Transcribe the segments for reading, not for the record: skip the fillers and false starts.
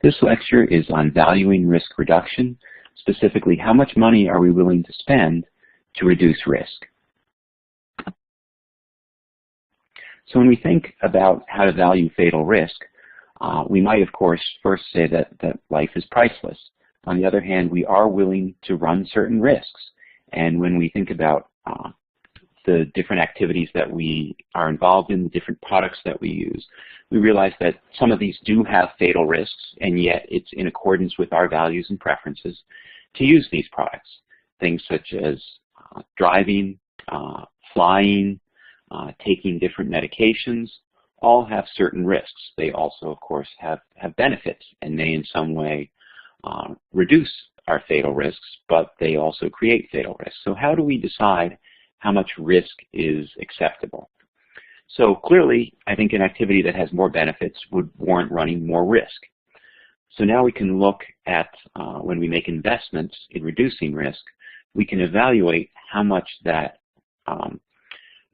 This lecture is on valuing risk reduction. Specifically, how much money are we willing to spend to reduce risk? So when we think about how to value fatal risk, we might, of course, first say that life is priceless. On the other hand, we are willing to run certain risks. And when we think about the different activities that we are involved in, the different products that we use, we realize that some of these do have fatal risks, and yet it's in accordance with our values and preferences to use these products. Things such as driving, flying, taking different medications, all have certain risks. They also, of course, have benefits and may in some way reduce our fatal risks, but they also create fatal risks. So how do we decide how much risk is acceptable? So clearly, I think an activity that has more benefits would warrant running more risk. So now we can look at, when we make investments in reducing risk, we can evaluate how much that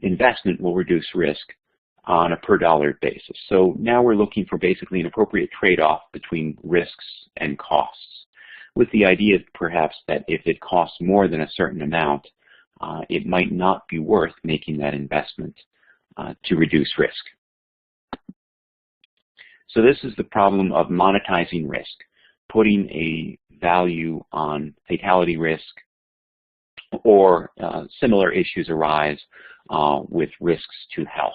investment will reduce risk on a per dollar basis. So now we're looking for basically an appropriate trade-off between risks and costs, with the idea perhaps that if it costs more than a certain amount, it might not be worth making that investment to reduce risk. So this is the problem of monetizing risk, putting a value on fatality risk, or similar issues arise with risks to health.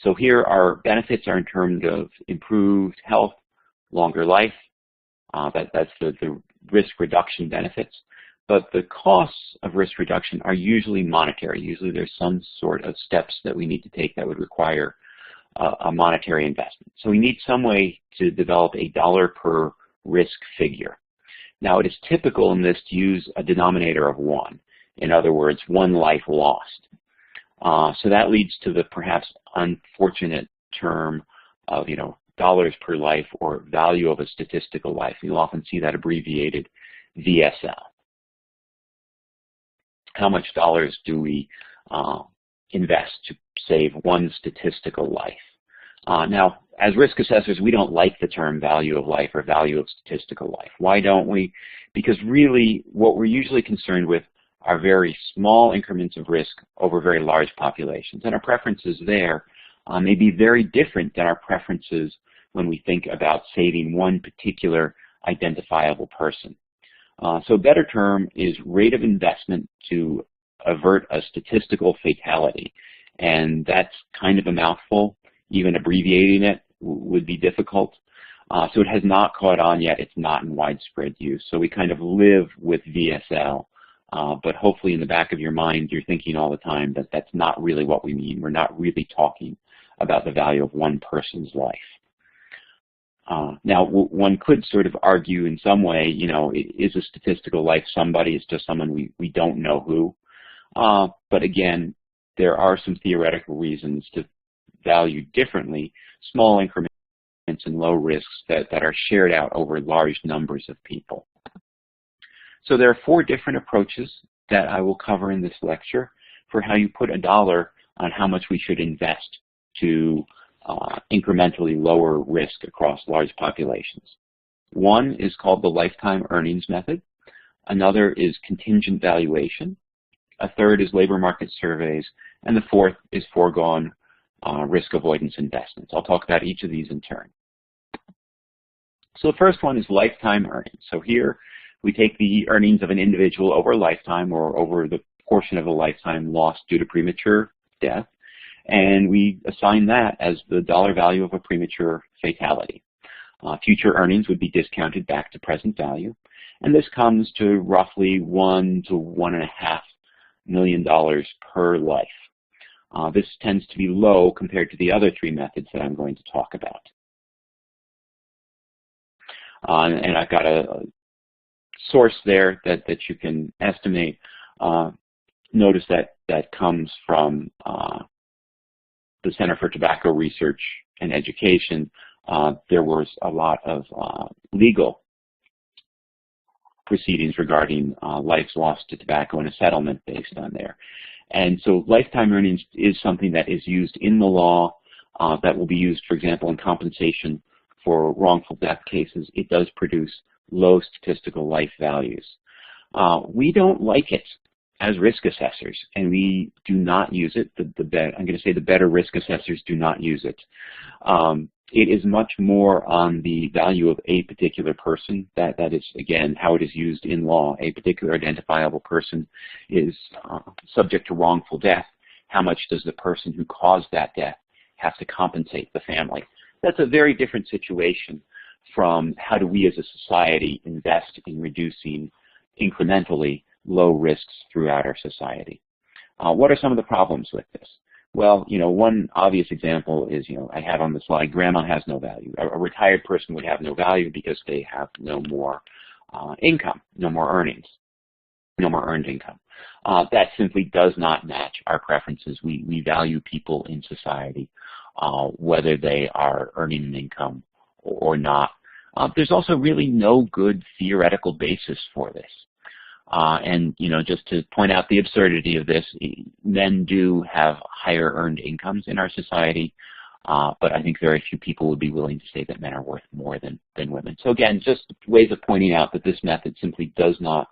So here our benefits are in terms of improved health, longer life. That's the risk reduction benefits. But the costs of risk reduction are usually monetary. Usually there's some sort of steps that we need to take that would require a monetary investment. So we need some way to develop a dollar per risk figure. Now it is typical in this to use a denominator of 1. In other words, one life lost. So that leads to the perhaps unfortunate term of, dollars per life, or value of a statistical life. You'll often see that abbreviated VSL. How much dollars do we invest to save one statistical life? Now, as risk assessors, we don't like the term value of life or value of statistical life. Why don't we? Because really, what we're usually concerned with are very small increments of risk over very large populations. And our preferences there may be very different than our preferences when we think about saving one particular identifiable person. So a better term is rate of investment to avert a statistical fatality. And that's kind of a mouthful. Even abbreviating it would be difficult. So it has not caught on yet. It's not in widespread use. So we kind of live with VSL. But hopefully in the back of your mind, you're thinking all the time that that's not really what we mean. We're not really talking about the value of one person's life. Now, one could sort of argue in some way, is a statistical life somebody? Is just someone we don't know who? But again, there are some theoretical reasons to value differently small increments and low risks that are shared out over large numbers of people. So there are 4 different approaches that I will cover in this lecture for how you put a dollar on how much we should invest to incrementally lower risk across large populations. One is called the lifetime earnings method. Another is contingent valuation. A third is labor market surveys. And the fourth is foregone risk avoidance investments. I'll talk about each of these in turn. So the first one is lifetime earnings. So here we take the earnings of an individual over a lifetime, or over the portion of a lifetime lost due to premature death, and we assign that as the dollar value of a premature fatality. Future earnings would be discounted back to present value, and this comes to roughly $1 to $1.5 million per life. This tends to be low compared to the other 3 methods that I'm going to talk about. And I've got a source there that you can estimate. Notice that comes from the Center for Tobacco Research and Education. There was a lot of legal proceedings regarding lives lost to tobacco and a settlement based on there. And so lifetime earnings is something that is used in the law that will be used, for example, in compensation for wrongful death cases, it does produce low statistical life values. We don't like it as risk assessors, and we do not use it. I'm going to say the better risk assessors do not use it. It is much more on the value of a particular person. That is, again, how it is used in law. A particular identifiable person is subject to wrongful death. How much does the person who caused that death have to compensate the family? That's a very different situation from how do we as a society invest in reducing incrementally low risks throughout our society. What are some of the problems with this? Well, one obvious example is, I have on the slide, grandma has no value. A retired person would have no value because they have no more income, no more earnings, no more earned income. That simply does not match our preferences. We value people in society, whether they are earning an income or not. There's also really no good theoretical basis for this. And just to point out the absurdity of this, men do have higher earned incomes in our society, but I think very few people would be willing to say that men are worth more than women. So again, just ways of pointing out that this method simply does not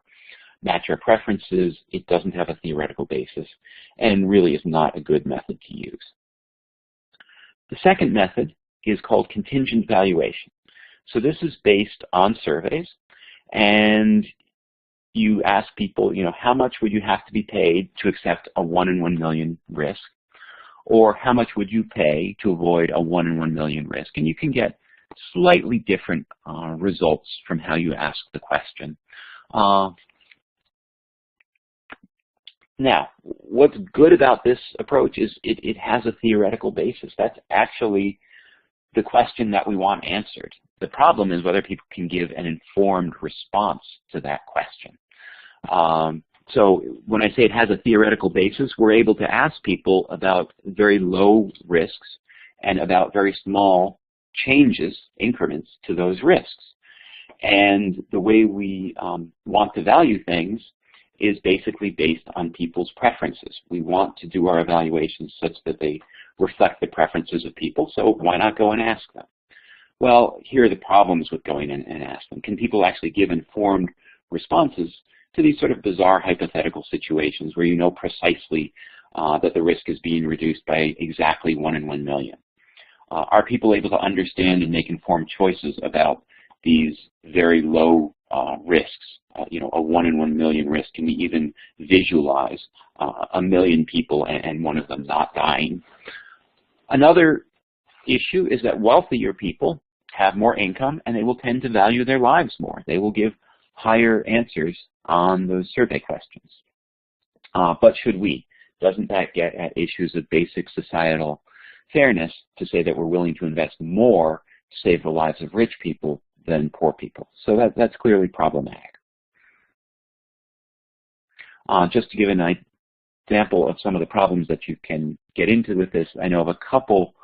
match our preferences, it doesn't have a theoretical basis, and really is not a good method to use. The second method is called contingent valuation. So this is based on surveys, and you ask people, how much would you have to be paid to accept a 1 in 1 million risk? Or how much would you pay to avoid a 1 in 1 million risk? And you can get slightly different results from how you ask the question. Now, what's good about this approach is it has a theoretical basis. That's actually the question that we want answered. The problem is whether people can give an informed response to that question. So when I say it has a theoretical basis, we're able to ask people about very low risks and about very small changes, increments to those risks. And the way we want to value things is basically based on people's preferences. We want to do our evaluations such that they reflect the preferences of people, so why not go and ask them? Well, here are the problems with going in and ask them. Can people actually give informed responses to these sort of bizarre hypothetical situations where you know precisely that the risk is being reduced by exactly 1 in 1 million? Are people able to understand and make informed choices about these very low risks? A 1 in 1 million risk. Can we even visualize 1 million people and one of them not dying? Another issue is that wealthier people have more income and they will tend to value their lives more. They will give higher answers on those survey questions. But should we? Doesn't that get at issues of basic societal fairness to say that we're willing to invest more to save the lives of rich people than poor people? So that's clearly problematic. Just to give an example of some of the problems that you can get into with this, I know of a couple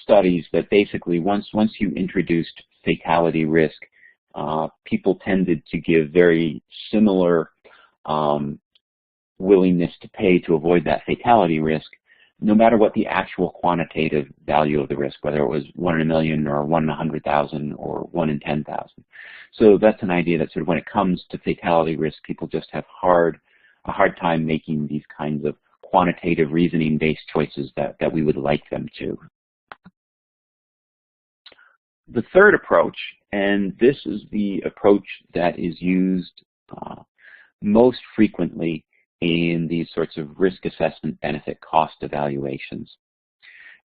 studies that basically once you introduced fatality risk, people tended to give very similar willingness to pay to avoid that fatality risk, no matter what the actual quantitative value of the risk, whether it was 1 in a million or 1 in 100,000 or 1 in 10,000. So that's an idea that sort of when it comes to fatality risk, people just have a hard time making these kinds of quantitative reasoning-based choices that we would like them to. The third approach, and this is the approach that is used most frequently in these sorts of risk assessment benefit cost evaluations.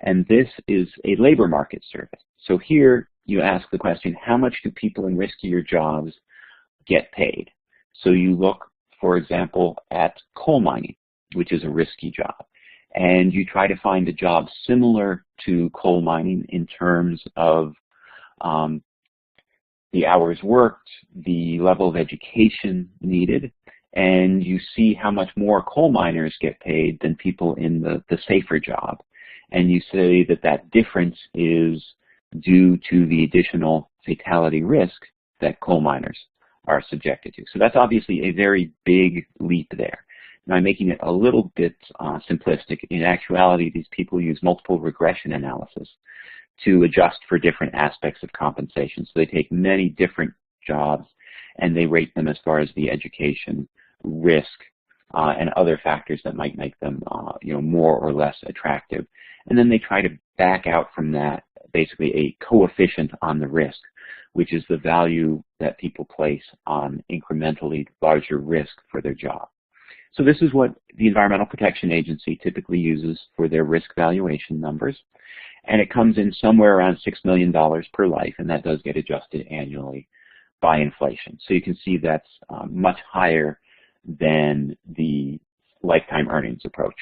And this is a labor market survey. So here you ask the question, how much do people in riskier jobs get paid? So you look, for example, at coal mining, which is a risky job, and you try to find a job similar to coal mining in terms of the hours worked, the level of education needed, and you see how much more coal miners get paid than people in the safer job. And you say that that difference is due to the additional fatality risk that coal miners are subjected to. So that's obviously a very big leap there. Now, I'm making it a little bit simplistic. In actuality, these people use multiple regression analysis to adjust for different aspects of compensation. So they take many different jobs and they rate them as far as the education, risk, and other factors that might make them more or less attractive. And then they try to back out from that basically a coefficient on the risk, which is the value that people place on incrementally larger risk for their job. So this is what the Environmental Protection Agency typically uses for their risk valuation numbers. And it comes in somewhere around $6 million per life, and that does get adjusted annually by inflation. So you can see that's much higher than the lifetime earnings approach.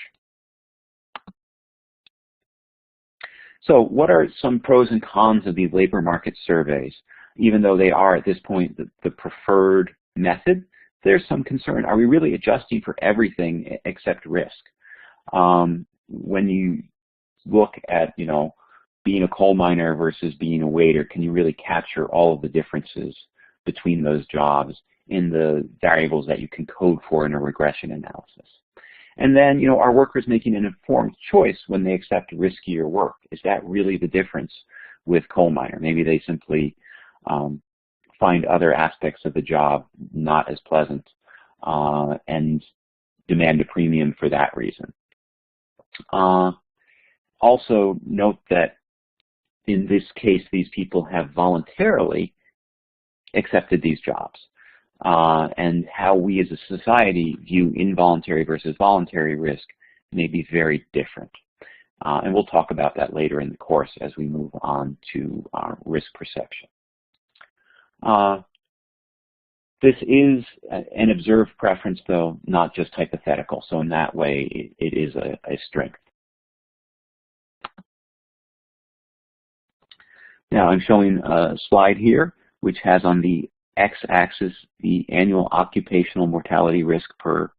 So what are some pros and cons of these labor market surveys? Even though they are at this point the preferred method, there's some concern. Are we really adjusting for everything except risk? When you look at, being a coal miner versus being a waiter, can you really capture all of the differences between those jobs in the variables that you can code for in a regression analysis? And then, are workers making an informed choice when they accept riskier work? Is that really the difference with coal miner? Maybe they simply find other aspects of the job not as pleasant and demand a premium for that reason. Also note that in this case, these people have voluntarily accepted these jobs. And how we as a society view involuntary versus voluntary risk may be very different. And we'll talk about that later in the course as we move on to risk perception. This is an observed preference, though, not just hypothetical. So in that way, it is a strength. Now I'm showing a slide here which has on the x-axis the annual occupational mortality risk per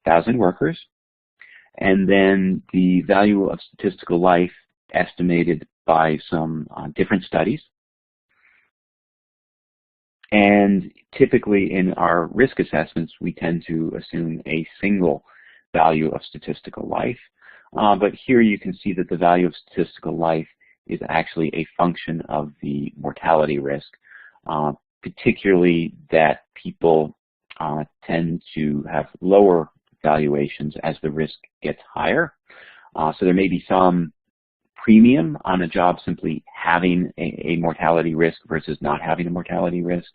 1,000 workers, and then the value of statistical life estimated by some different studies. And typically in our risk assessments, we tend to assume a single value of statistical life. But here you can see that the value of statistical life is actually a function of the mortality risk, particularly that people tend to have lower valuations as the risk gets higher. So there may be some premium on a job simply having a mortality risk versus not having a mortality risk,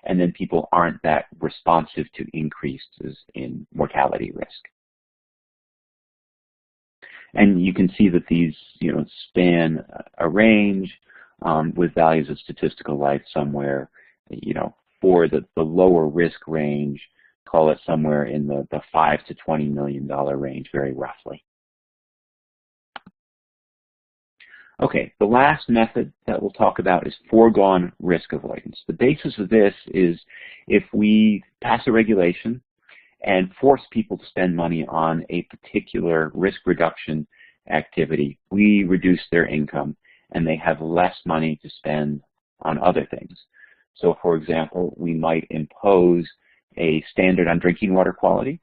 and then people aren't that responsive to increases in mortality risk. And you can see that these span a range with values of statistical life somewhere, for the lower risk range, call it somewhere in the $5 to $20 million range, very roughly. Okay, the last method that we'll talk about is foregone risk avoidance. The basis of this is if we pass a regulation and force people to spend money on a particular risk reduction activity, we reduce their income and they have less money to spend on other things. So for example, we might impose a standard on drinking water quality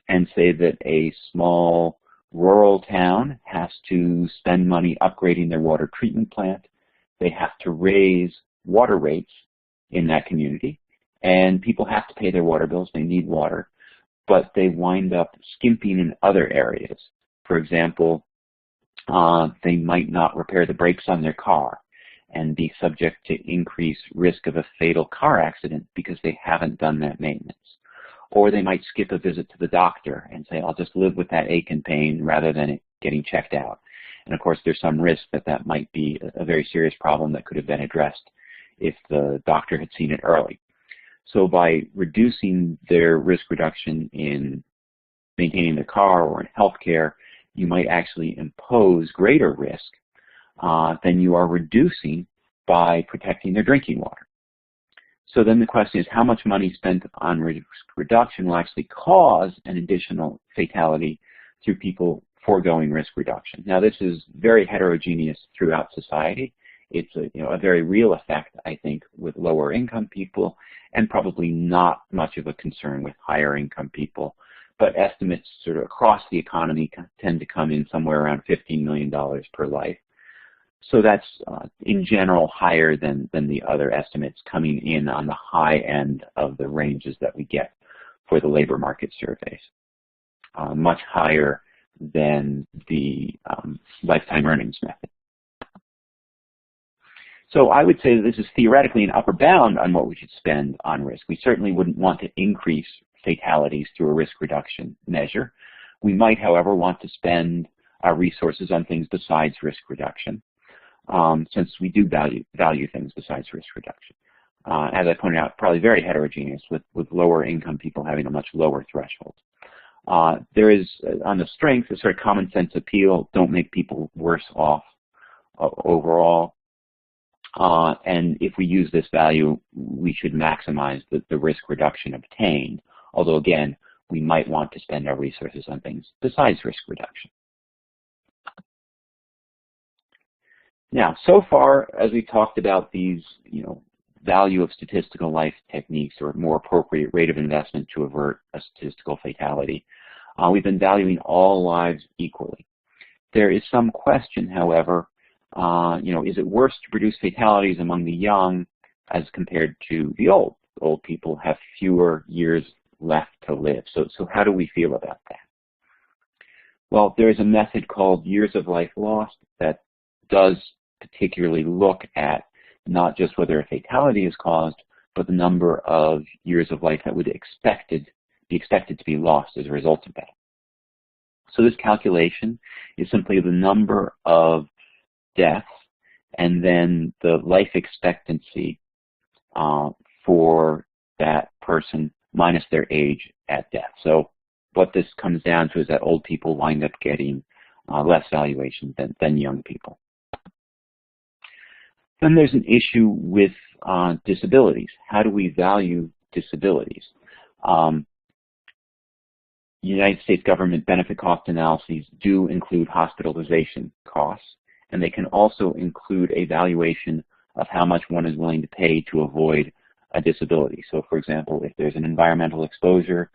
and say that a small rural town has to spend money upgrading their water treatment plant. They have to raise water rates in that community, and people have to pay their water bills. They need water, but they wind up skimping in other areas. For example, they might not repair the brakes on their car and be subject to increased risk of a fatal car accident because they haven't done that maintenance. Or they might skip a visit to the doctor and say, I'll just live with that ache and pain rather than it getting checked out. And of course, there's some risk that that might be a very serious problem that could have been addressed if the doctor had seen it early. So by reducing their risk reduction in maintaining the car or in healthcare, you might actually impose greater risk than you are reducing by protecting their drinking water. So then the question is, how much money spent on risk reduction will actually cause an additional fatality through people foregoing risk reduction? Now, this is very heterogeneous throughout society. It's a very real effect, I think, with lower income people, and probably not much of a concern with higher income people. But estimates sort of across the economy tend to come in somewhere around $15 million per life. So that's in general higher than the other estimates, coming in on the high end of the ranges that we get for the labor market surveys. Much higher than the lifetime earnings method. So I would say that this is theoretically an upper bound on what we should spend on risk. We certainly wouldn't want to increase fatalities through a risk reduction measure. We might, however, want to spend our resources on things besides risk reduction, since we do value things besides risk reduction. As I pointed out, probably very heterogeneous, with lower income people having a much lower threshold. There is, on the strength, a sort of common sense appeal: don't make people worse off overall. And if we use this value, we should maximize the risk reduction obtained. Although, again, we might want to spend our resources on things besides risk reduction. Now, so far, as we talked about these, value of statistical life techniques, or more appropriate rate of investment to avert a statistical fatality, we've been valuing all lives equally. There is some question, however, is it worse to produce fatalities among the young as compared to the old? Old people have fewer years left to live. So how do we feel about that? Well, there is a method called years of life lost that does particularly look at not just whether a fatality is caused, but the number of years of life that would be expected to be lost as a result of that. So this calculation is simply the number of deaths and then the life expectancy for that person minus their age at death. So what this comes down to is that old people wind up getting less valuation than young people. Then there's an issue with disabilities. How do we value disabilities? United States government benefit cost analyses do include hospitalization costs, and they can also include a valuation of how much one is willing to pay to avoid a disability. So, for example, if there's an environmental exposure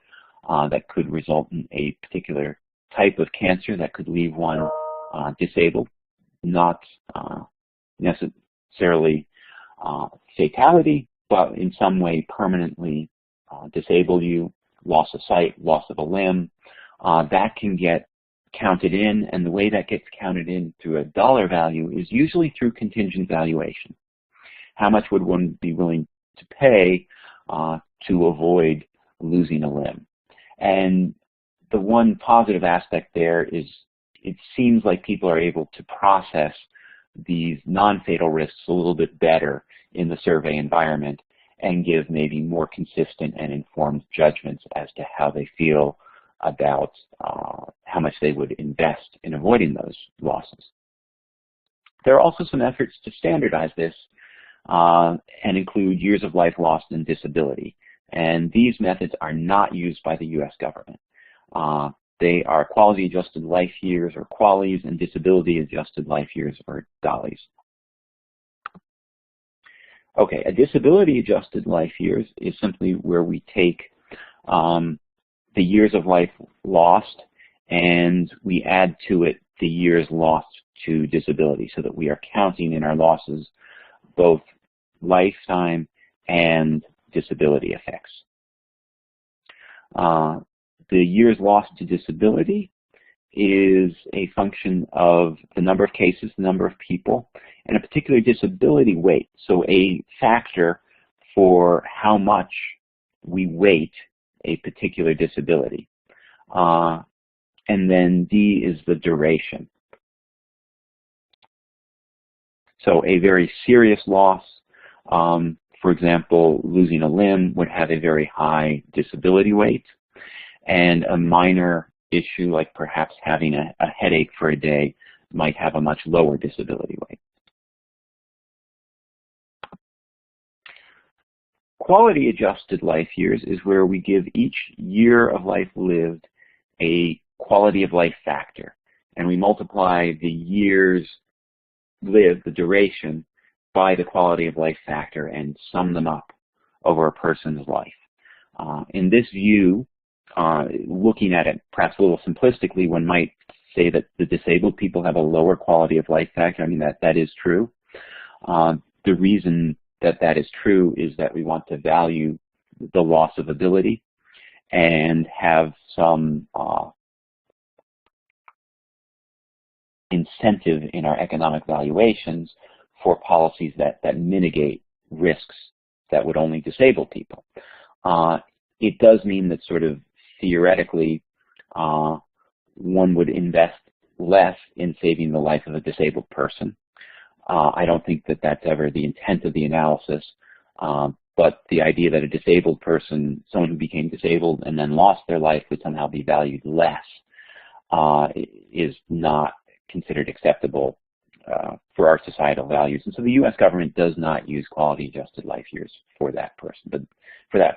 that could result in a particular type of cancer that could leave one disabled, not necessarily fatality, but in some way permanently disable you, loss of sight, loss of a limb, that can get counted in, and the way that gets counted in through a dollar value is usually through contingent valuation. How much would one be willing to pay to avoid losing a limb? And the one positive aspect there is it seems like people are able to process these non-fatal risks a little bit better in the survey environment and give maybe more consistent and informed judgments as to how they feel about how much they would invest in avoiding those losses. There are also some efforts to standardize this and include years of life lost and disability. And these methods are not used by the U.S. government. They are quality-adjusted life years, or QALYs, and disability-adjusted life years, or DALYs. Okay, a disability-adjusted life years is simply where we take the years of life lost and we add to it the years lost to disability, so that we are counting in our losses both lifetime and disability effects. The years lost to disability is a function of the number of cases, the number of people, and a particular disability weight. So a factor for how much we weight a particular disability. And then D is the duration. So a very serious loss, for example, losing a limb, would have a very high disability weight, and a minor issue like perhaps having a headache for a day might have a much lower disability weight. Quality adjusted life years is where we give each year of life lived a quality of life factor, and we multiply the years lived, the duration, by the quality of life factor and sum them up over a person's life. In this view, looking at it perhaps a little simplistically, one might say that the disabled people have a lower quality of life factor. I mean, that is true. The reason that is true is that we want to value the loss of ability and have some incentive in our economic valuations for policies that mitigate risks that would only disable people. It does mean that sort of theoretically one would invest less in saving the life of a disabled person. I don't think that that's ever the intent of the analysis, but the idea that a disabled person, someone who became disabled and then lost their life, would somehow be valued less is not considered acceptable for our societal values. And so the U.S. government does not use quality-adjusted life years for that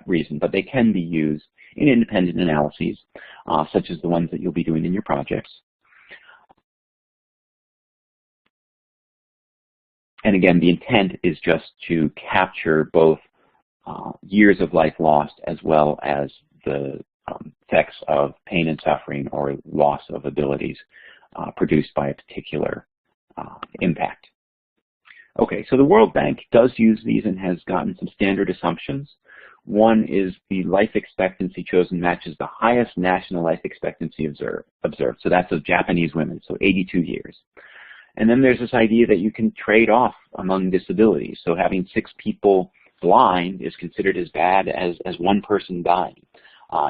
reason, but they can be used in independent analyses, such as the ones that you'll be doing in your projects. And again, the intent is just to capture both years of life lost as well as the effects of pain and suffering or loss of abilities produced by a particular impact. Okay, so the World Bank does use these and has gotten some standard assumptions. One is the life expectancy chosen matches the highest national life expectancy observed. So that's of Japanese women, so 82 years. And then there's this idea that you can trade off among disabilities. So having 6 people blind is considered as bad as one person dying.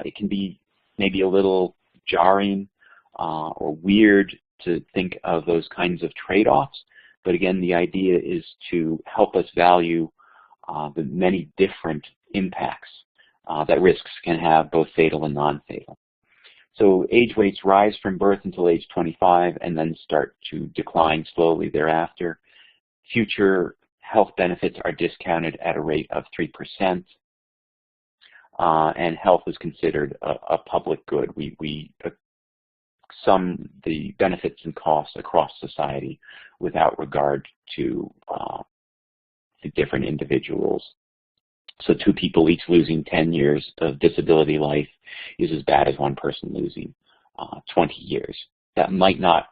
It can be maybe a little jarring or weird to think of those kinds of trade-offs. But again, the idea is to help us value the many different impacts that risks can have, both fatal and non-fatal. So age weights rise from birth until age 25 and then start to decline slowly thereafter. Future health benefits are discounted at a rate of 3%, and health is considered a public good. We sum the benefits and costs across society without regard to the different individuals. So 2 people each losing 10 years of disability life is as bad as one person losing 20 years. That might not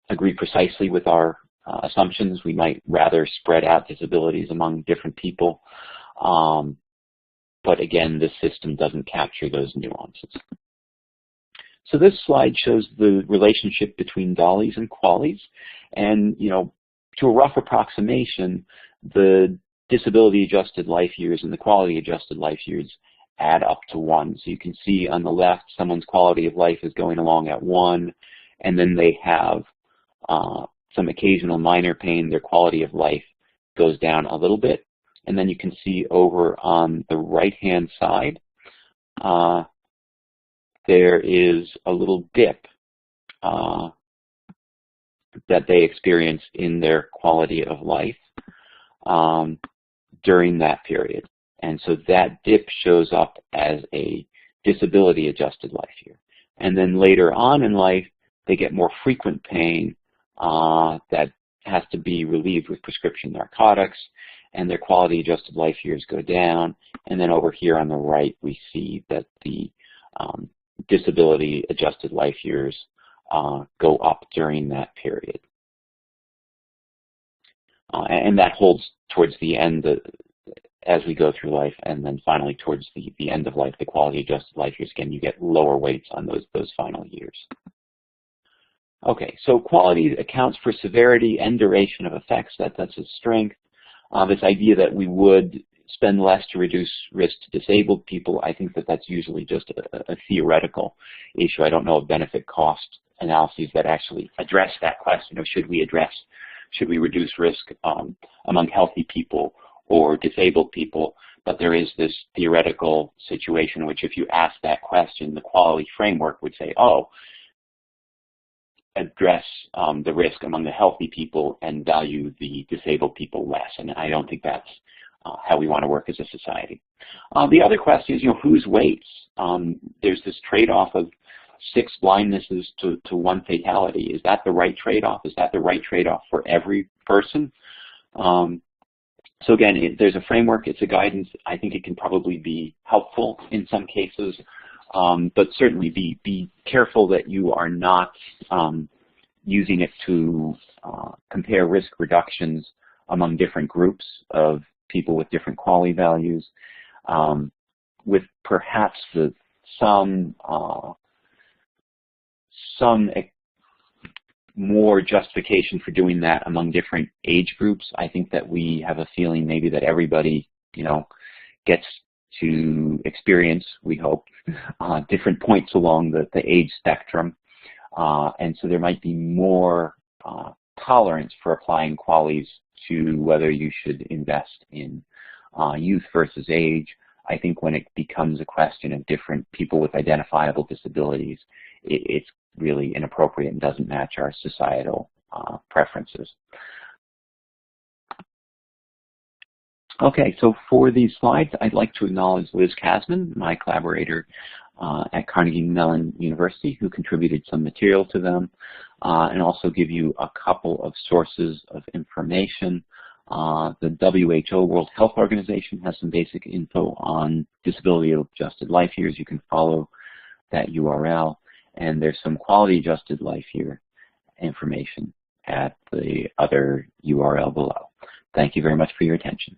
agree precisely with our assumptions. We might rather spread out disabilities among different people. But again, this system doesn't capture those nuances. So this slide shows the relationship between DALYs and QALYs. And, you know, to a rough approximation, the disability-adjusted life years and the quality-adjusted life years add up to 1. So you can see on the left, someone's quality of life is going along at 1, and then they have some occasional minor pain. Their quality of life goes down a little bit. And then you can see over on the right-hand side, there is a little dip that they experience in their quality of life during that period. And so that dip shows up as a disability-adjusted life year. And then later on in life, they get more frequent pain that has to be relieved with prescription narcotics, and their quality-adjusted life years go down. And then over here on the right, we see that the disability-adjusted life years go up during that period. And that holds towards the end as we go through life, and then finally towards the end of life, the quality-adjusted life years, again, you get lower weights on those final years. Okay, so quality accounts for severity and duration of effects. That's a strength. This idea that we would spend less to reduce risk to disabled people, I think that's usually just a theoretical issue. I don't know of benefit-cost analyses that actually address that question of should we reduce risk among healthy people or disabled people. But there is this theoretical situation in which if you ask that question, the quality framework would say, oh, address the risk among the healthy people and value the disabled people less. And I don't think that's how we want to work as a society. The other question is, whose weights? There's this trade-off of 6 blindnesses to 1 fatality. Is that the right trade-off? Is that the right trade-off for every person? So again, there's a framework, it's a guidance. I think it can probably be helpful in some cases, But certainly be careful that you are not using it to compare risk reductions among different groups of people with different quality values, with perhaps some more justification for doing that among different age groups. I think that we have a feeling maybe that everybody, gets to experience, we hope, different points along the age spectrum. And so there might be more tolerance for applying qualities to whether you should invest in youth versus age. I think when it becomes a question of different people with identifiable disabilities, it's really inappropriate and doesn't match our societal preferences. Okay, so for these slides, I'd like to acknowledge Liz Kasman, my collaborator at Carnegie Mellon University, who contributed some material to them, and also give you a couple of sources of information. The WHO, World Health Organization, has some basic info on disability-adjusted life years. You can follow that URL. And there's some quality-adjusted life year information at the other URL below. Thank you very much for your attention.